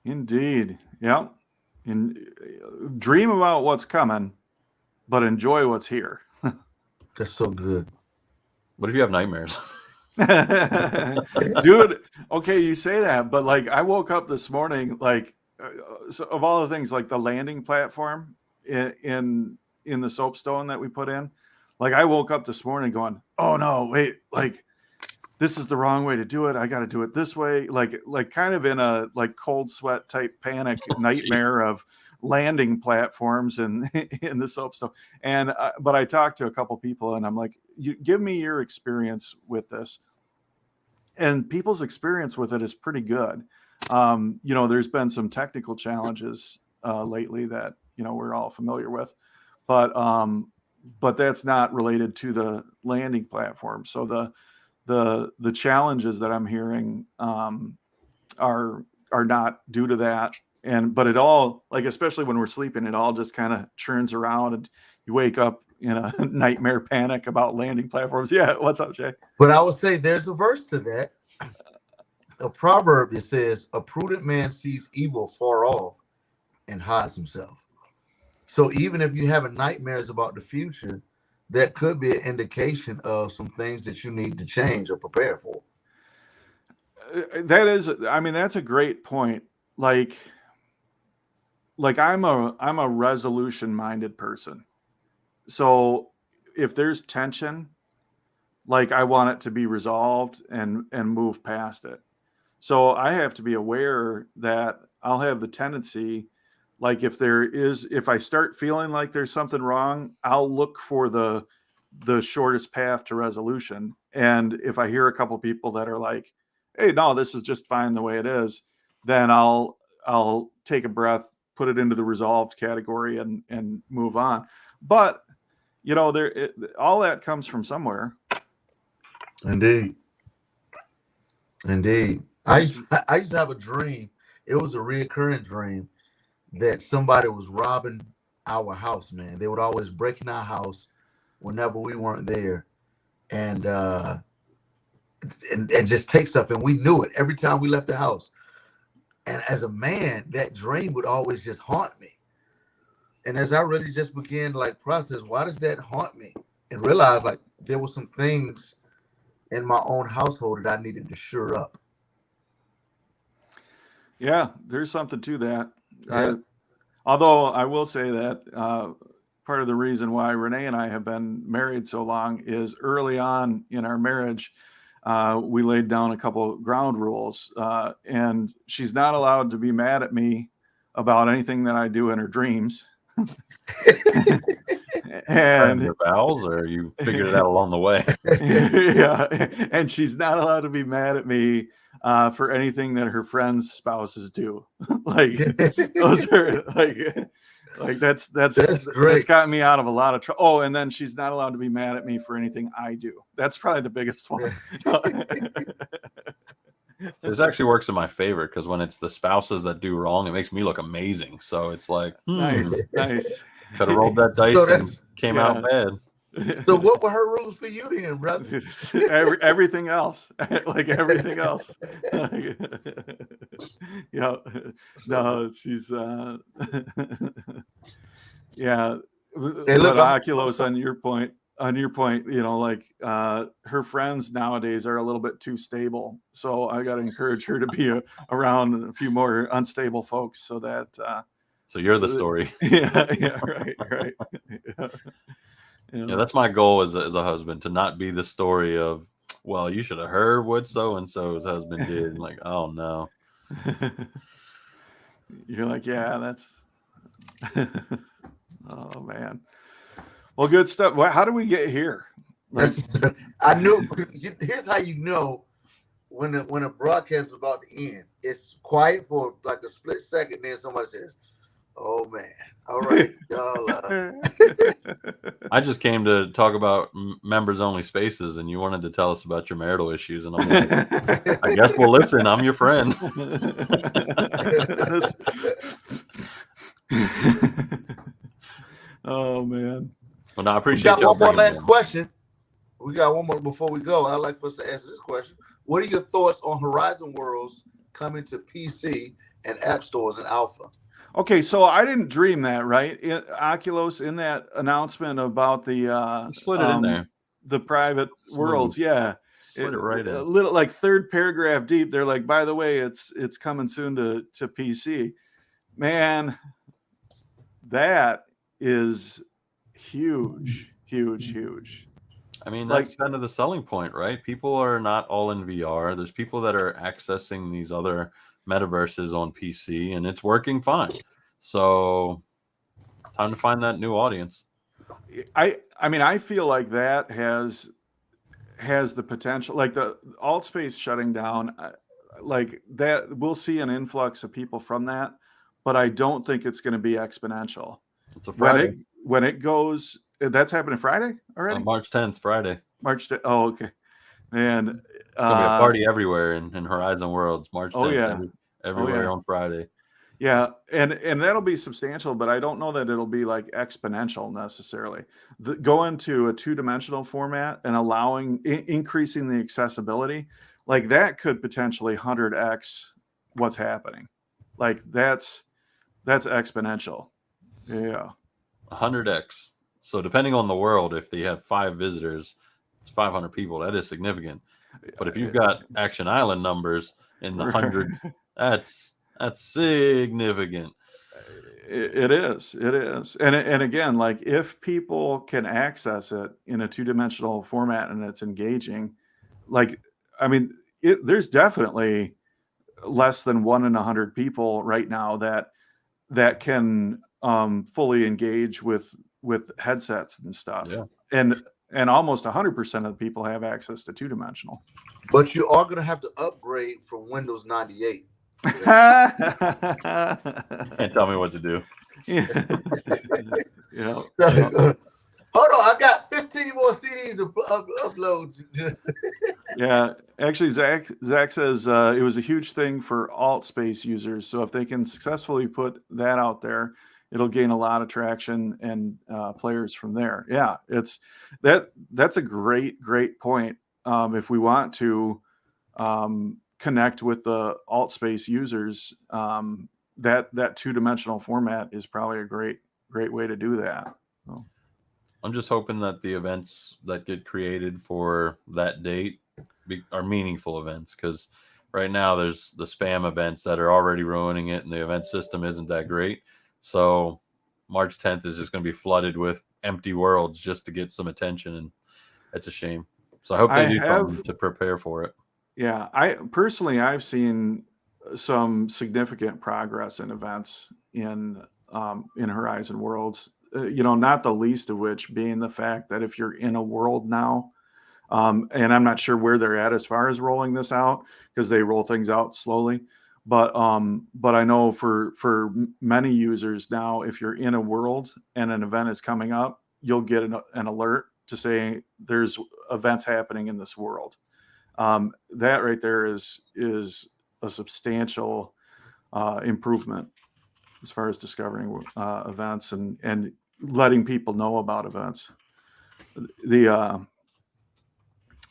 indeed. Yeah. And dream about what's coming, but enjoy what's here. That's so good. What if you have nightmares? Dude, okay, you say that, but like I woke up this morning, like so of all the things, like the landing platform in the soapstone that we put in, like I woke up this morning going, oh no, wait, like this is the wrong way to do it. I got to do it this way. Like kind of in a like cold sweat type panic nightmare of landing platforms and in the soapstone. And but I talked to a couple people and I'm like, you give me your experience with this. And people's experience with it is pretty good. There's been some technical challenges lately that we're all familiar with, but that's not related to the landing platform. So the challenges that I'm hearing are not due to that. But it all, like, especially when we're sleeping, it all just kind of churns around and you wake up in a nightmare panic about landing platforms. Yeah. What's up, Jay? But I would say there's a verse to that. A proverb that says, a prudent man sees evil far off and hides himself. So even if you're having nightmares about the future, that could be an indication of some things that you need to change or prepare for. That's a great point. Like I'm a resolution minded person. So if there's tension, like I want it to be resolved and move past it. So I have to be aware that I'll have the tendency, like if I start feeling like there's something wrong, I'll look for the shortest path to resolution. And if I hear a couple people that are like, hey, no, this is just fine the way it is, then I'll take a breath, put it into the resolved category and move on. But all that comes from somewhere. Indeed. I used to have a dream. It was a reoccurring dream that somebody was robbing our house, man. They would always break in our house whenever we weren't there and just take stuff. And we knew it every time we left the house. And as a man, that dream would always just haunt me. And as I really just began to like process, why does that haunt me? And realize like there were some things in my own household that I needed to shore up. Yeah, there's something to that. Yeah. Although I will say that part of the reason why Renee and I have been married so long is early on in our marriage, we laid down a couple ground rules, and she's not allowed to be mad at me about anything that I do in her dreams. And your vows, or you figured it out along the way? Yeah, and she's not allowed to be mad at me for anything that her friends' spouses do. Like those are like that's great. That's gotten me out of a lot of trouble. Oh, and then she's not allowed to be mad at me for anything I do. That's probably the biggest one. So this actually works in my favor, because when it's the spouses that do wrong, it makes me look amazing. So it's like, nice. Could have rolled that dice and came out bad. So what were her rules for you then, brother? Everything else, like everything else. Yeah, no, she's yeah. Hey, look, But Oculus, on your point, you know, like her friends nowadays are a little bit too stable, so I got to encourage her to be around a few more unstable folks, so that So you're the story. yeah, right. Yeah. Yeah, that's my goal as a husband, to not be the story of, well, you should have heard what so and so's husband did. And like, oh no. You're like, yeah, that's oh man. Well, good stuff. How do we get here? Like, I knew. Here's how you know when a broadcast is about to end. It's quiet for like a split second, then somebody says, "Oh man, all right, y'all." I just came to talk about members only spaces, and you wanted to tell us about your marital issues, and I'm like, I guess we'll listen. I'm your friend. Oh man. Well, no, I We appreciate got y'all one more bringing me last on. question. We got one more before we go. I'd like for us to answer this question. What are your thoughts on Horizon Worlds coming to PC and app stores in alpha? Okay, so I didn't dream that, right? Oculus, in that announcement about the You slid it in there. the private Smooth. worlds, yeah, Slid it right in. a little like third paragraph deep. They're like, by the way, it's coming soon to PC. Man, that is huge. I mean, Like, that's kind of the selling point, right? People are not all in VR. There's people that are accessing these other metaverses on PC, and it's working fine. So, time to find that new audience. I mean, I feel like that has the potential, like the alt space shutting down, like that we'll see an influx of people from that, but I don't think it's going to be exponential. It's a Friday. When it goes, that's happening Friday already. March 10th, Friday. Oh, okay. And it's gonna be a party everywhere in Horizon Worlds. March 10th. Oh yeah, everywhere on Friday. Yeah, and that'll be substantial, but I don't know that it'll be like exponential necessarily. Going to a two-dimensional format and allowing increasing the accessibility, like that could potentially 100x what's happening. Like that's exponential. Yeah. 100x. So depending on the world, if they have 5 visitors, it's 500 people. That is significant. But if you've got Action Island numbers in the hundreds, that's significant. It is. And again, like if people can access it in a two-dimensional format and it's engaging, like, I mean, there's definitely less than 1 in 100 people right now that can fully engage with headsets and stuff. Yeah. And almost 100% of the people have access to two-dimensional. But you are going to have to upgrade from Windows 98. Can't tell me what to do. Yeah. Hold on, I got 15 more CDs to upload. Yeah, actually, Zach says it was a huge thing for alt space users. So if they can successfully put that out there, it'll gain a lot of traction and players from there. Yeah, that's a great point. If we want to connect with the alt space users, that two-dimensional format is probably a great way to do that. So. I'm just hoping that the events that get created for that date are meaningful events, because right now there's the spam events that are already ruining it, and the event system isn't that great. So March 10th is just going to be flooded with empty worlds just to get some attention, and it's a shame. So I hope they do something to prepare for it. Yeah, I've seen some significant progress in events in Horizon Worlds. Not the least of which being the fact that if you're in a world now, and I'm not sure where they're at as far as rolling this out, because they roll things out slowly, but I know for many users now, if you're in a world and an event is coming up, you'll get an alert to say there's events happening in this world. That right there is a substantial improvement as far as discovering events and letting people know about events. The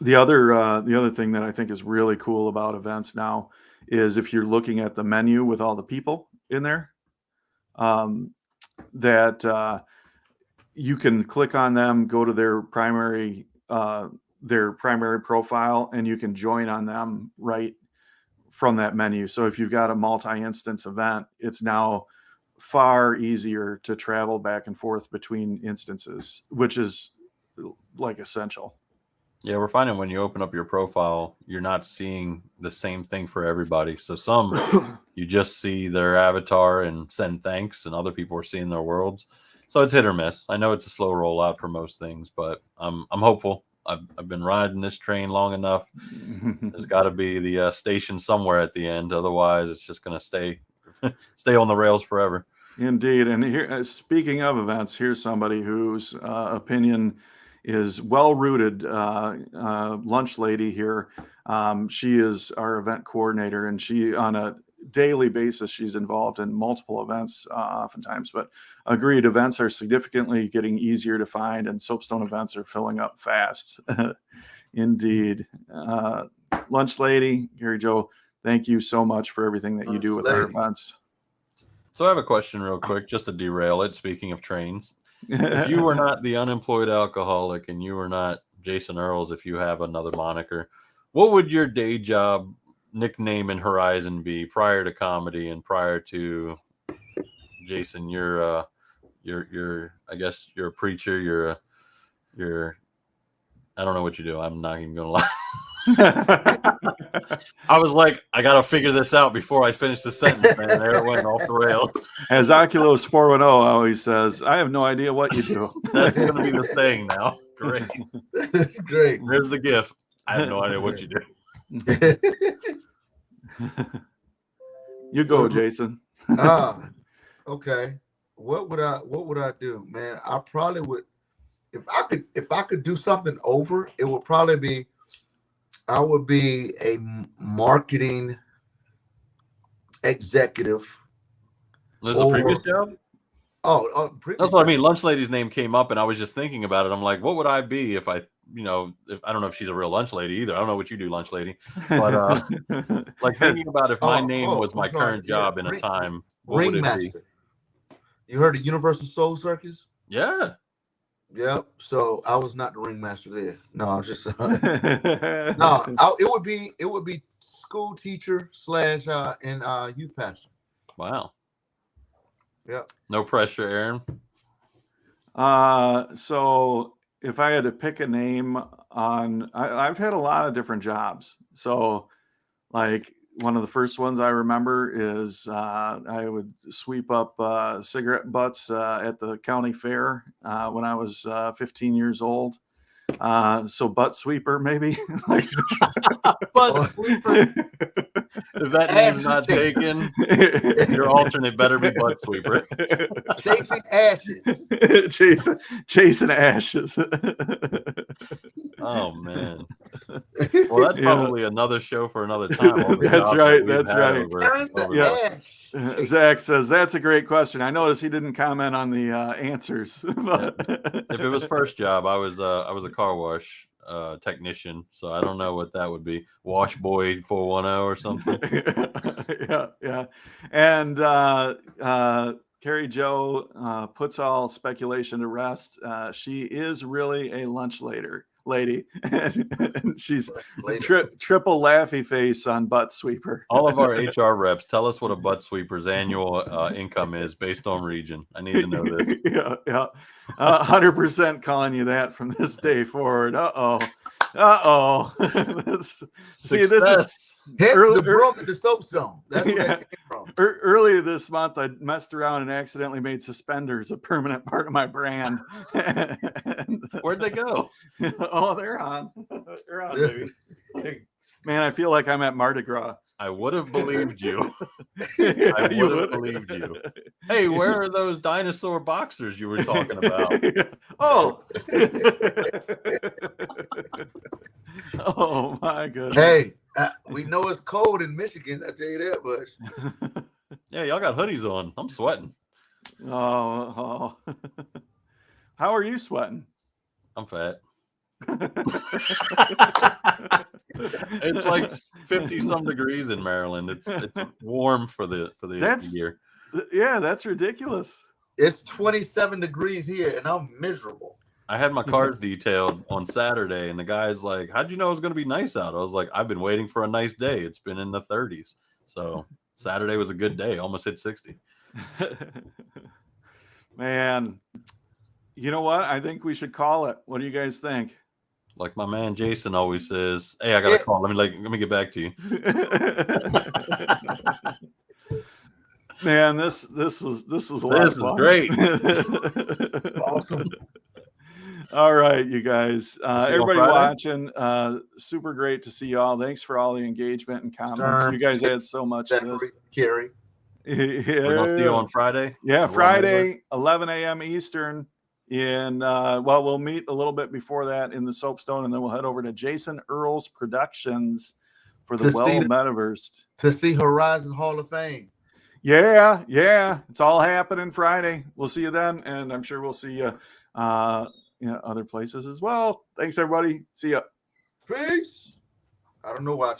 other thing that I think is really cool about events now is if you're looking at the menu with all the people in there, that you can click on them, go to their primary profile, and you can join on them right from that menu. So if you've got a multi-instance event, it's now far easier to travel back and forth between instances, which is like essential. Yeah, we're finding when you open up your profile, you're not seeing the same thing for everybody. So some you just see their avatar and send thanks, and other people are seeing their worlds. So it's hit or miss. I know it's a slow rollout for most things, but I'm hopeful. I've been riding this train long enough. There's got to be the station somewhere at the end. Otherwise, it's just going to stay on the rails forever. Indeed. And here, speaking of events, here's somebody whose opinion is well-rooted. Lunch lady here. She is our event coordinator, and she, on a daily basis, she's involved in multiple events oftentimes, but agreed, events are significantly getting easier to find, and Soapstone events are filling up fast. Indeed. Lunch lady, Gary Joe, thank you so much for everything that you do with our events. So I have a question real quick, just to derail it. Speaking of trains, if you were not the unemployed alcoholic and you were not Jason Earls, if you have another moniker, what would your day job nickname and horizon be prior to comedy and prior to Jason? You're I guess you're a preacher. You're I don't know what you do. I'm not even gonna lie. I was like, I gotta figure this out before I finish the sentence, man. There it went off the rails. As Oculus 410 always says, I have no idea what you do. That's gonna be the saying now. Great. That's great. Here's the GIF. I have no idea what you do. You go, Jason. Okay. What would I do, man? I probably would, if I could do something over, it would probably be, I would be a marketing executive. Was this a previous job? That's what I mean. Lunch lady's name came up, and I was just thinking about it. I'm like, what would I be if I, if I don't know if she's a real lunch lady either. I don't know what you do, lunch lady, but like thinking about if my name was my current job in a time, what would it be? You heard of Universal Soul Circus? Yeah. Yep. So I was not the ringmaster there. No, I was just it would be school teacher / and youth pastor. Wow. Yep. No pressure, Aaron. So if I had to pick a name I've had a lot of different jobs. So like one of the first ones I remember is I would sweep up cigarette butts at the county fair when I was 15 years old. So butt sweeper, maybe. Butt sweeper. If that name's not taken, your alternate better be butt sweeper. Chasing ashes. Chasing ashes. Oh man. Well, that's probably another show for another time. That's right. That's right. Yeah. Zach says that's a great question. I noticed he didn't comment on the answers. But if it was first job, I was a car wash technician, so I don't know what that would be. Wash boy 410 or something. Yeah. And Carrie Jo puts all speculation to rest. She is really a lunch lady, and she's triple laughy face on butt sweeper. All of our HR reps, tell us what a butt sweeper's annual income is based on region. I need to know this. Yeah. 100% calling you that from this day forward. See, this is the broke at the soapstone. That's where that came from. Earlier this month, I messed around and accidentally made suspenders a permanent part of my brand. Where'd they go? Oh, they're on. They're on, baby. Man, I feel like I'm at Mardi Gras. I would have believed you. I would have believed you. Hey, where are those dinosaur boxers you were talking about? Oh. Oh, my goodness. Hey, we know it's cold in Michigan. I tell you that much. Yeah, y'all got hoodies on. I'm sweating. Oh. How are you sweating? I'm fat. It's like 50 some degrees in Maryland. It's warm for the year. Yeah, that's ridiculous. It's 27 degrees here, and I'm miserable. I had my cars detailed on Saturday, and the guy's like, "How'd you know it was going to be nice out?" I was like, "I've been waiting for a nice day. It's been in the 30s." So Saturday was a good day. Almost hit 60. Man, you know what? I think we should call it. What do you guys think? Like my man Jason always says, "Hey, I got a call. Let me get back to you." Man, this was a lot of fun. Great. Awesome. All right, you guys. Everybody Friday. watching, super great to see y'all. Thanks for all the engagement and comments. You guys had so much of this. Carrie. Yeah. We're gonna see you on Friday. Yeah, Friday, 11 a.m. Eastern. We'll meet a little bit before that in the Soapstone, and then we'll head over to Jason Earls Productions for the Metaverse to see Horizon Hall of Fame. Yeah, it's all happening Friday. We'll see you then, and I'm sure we'll see you other places as well. Thanks, everybody. See ya. Peace. I don't know why.